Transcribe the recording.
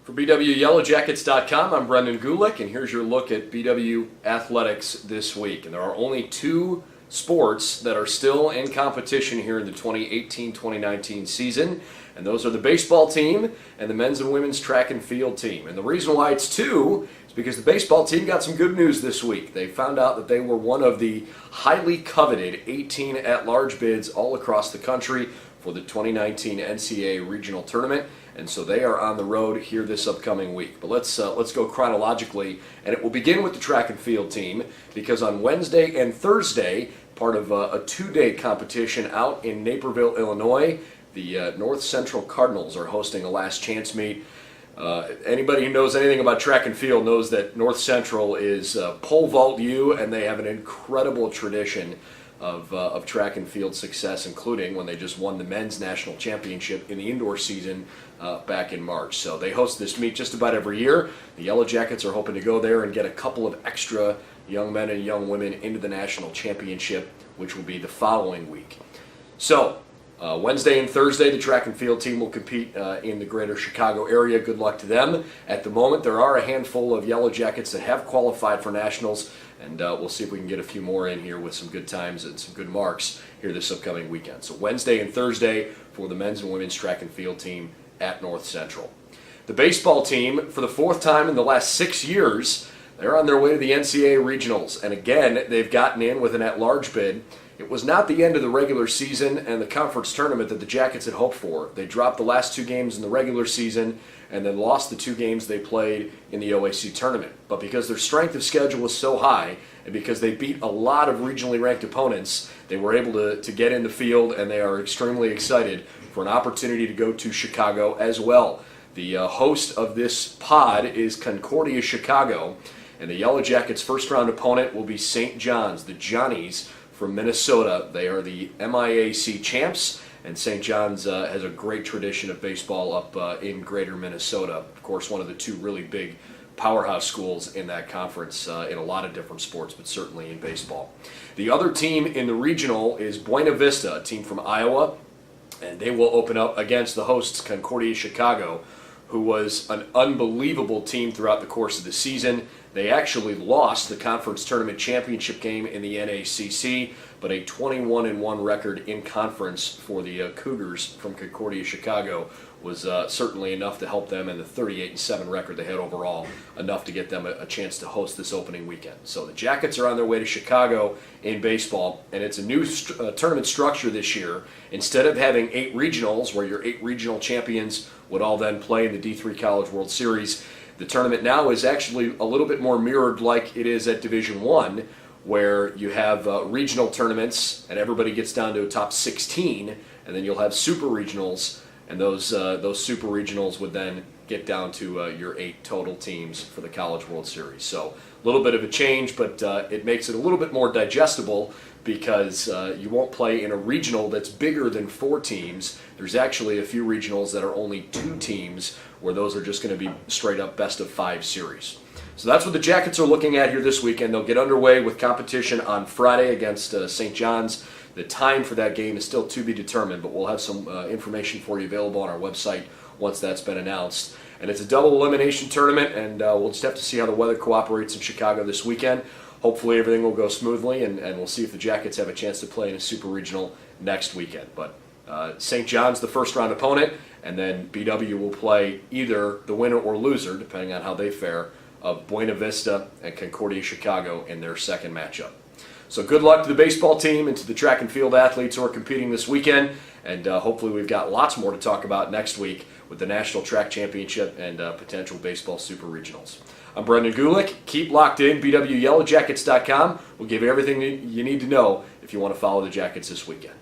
For BWYellowJackets.com, I'm Brendan Gulick, and here's your look at BW Athletics this week. And there are only two sports that are still in competition here in the 2018-2019 season, and those are the baseball team and the men's and women's track and field team. And the reason why it's two is because the baseball team got some good news this week. They found out that they were one of the highly coveted 18 at-large bids all across the country for the 2019 NCAA Regional Tournament, and so they are on the road here this upcoming week. But let's go chronologically, and it will begin with the track and field team, because on Wednesday and Thursday, part of a two-day competition out in Naperville, Illinois, the North Central Cardinals are hosting a last chance meet. Anybody who knows anything about track and field knows that North Central is pole vault U, and they have an incredible tradition of track and field success, including when they just won the men's national championship in the indoor season back in March. So they host this meet just about every year. The Yellow Jackets are hoping to go there and get a couple of extra young men and young women into the national championship, which will be the following week. So Wednesday and Thursday, the track and field team will compete in the greater Chicago area. Good luck to them. At the moment, there are a handful of Yellow Jackets that have qualified for nationals, and we'll see if we can get a few more in here with some good times and some good marks here this upcoming weekend. So Wednesday and Thursday for the men's and women's track and field team at North Central. The baseball team, for the fourth time in the last 6 years, they're on their way to the NCAA Regionals, and again, they've gotten in with an at-large bid. It was not the end of the regular season and the conference tournament that the Jackets had hoped for. They dropped the last two games in the regular season and then lost the two games they played in the OAC tournament. But because their strength of schedule was so high and because they beat a lot of regionally ranked opponents, they were able to get in the field, and they are extremely excited for an opportunity to go to Chicago as well. The host of this pod is Concordia, Chicago, and the Yellow Jackets' first-round opponent will be St. John's, the Johnnies from Minnesota. They are the MIAC champs, and St. John's has a great tradition of baseball up in greater Minnesota. Of course, one of the two really big powerhouse schools in that conference in a lot of different sports, but certainly in baseball. The other team in the regional is Buena Vista, a team from Iowa, and they will open up against the hosts, Concordia, Chicago, who was an unbelievable team throughout the course of the season. They actually lost the conference tournament championship game in the NACC, but a 21-1 record in conference for the Cougars from Concordia, Chicago was certainly enough to help them, and the 38-7 record they had overall, enough to get them a chance to host this opening weekend. So the Jackets are on their way to Chicago in baseball, and it's a new tournament structure this year. Instead of having 8 regionals, where your 8 regional champions would all then play in the D3 College World Series, the tournament now is actually a little bit more mirrored like it is at Division I, where you have regional tournaments and everybody gets down to a top 16, and then you'll have super regionals, and those super regionals would then get down to your 8 total teams for the College World Series. So a little bit of a change, but it makes it a little bit more digestible, because you won't play in a regional that's bigger than 4 teams. There's actually a few regionals that are only 2 teams, where those are just going to be straight up best of 5 series. So that's what the Jackets are looking at here this weekend. They'll get underway with competition on Friday against St. John's. The time for that game is still to be determined, but we'll have some information for you available on our website once that's been announced. And it's a double elimination tournament, and we'll just have to see how the weather cooperates in Chicago this weekend. Hopefully everything will go smoothly, and we'll see if the Jackets have a chance to play in a super regional next weekend. But St. John's the first-round opponent, and then BW will play either the winner or loser, depending on how they fare, of Buena Vista and Concordia, Chicago in their second matchup. So good luck to the baseball team and to the track and field athletes who are competing this weekend, and hopefully we've got lots more to talk about next week with the National Track Championship and potential baseball super regionals. I'm Brendan Gulick. Keep locked in. BWYellowJackets.com will give you everything you need to know if you want to follow the Jackets this weekend.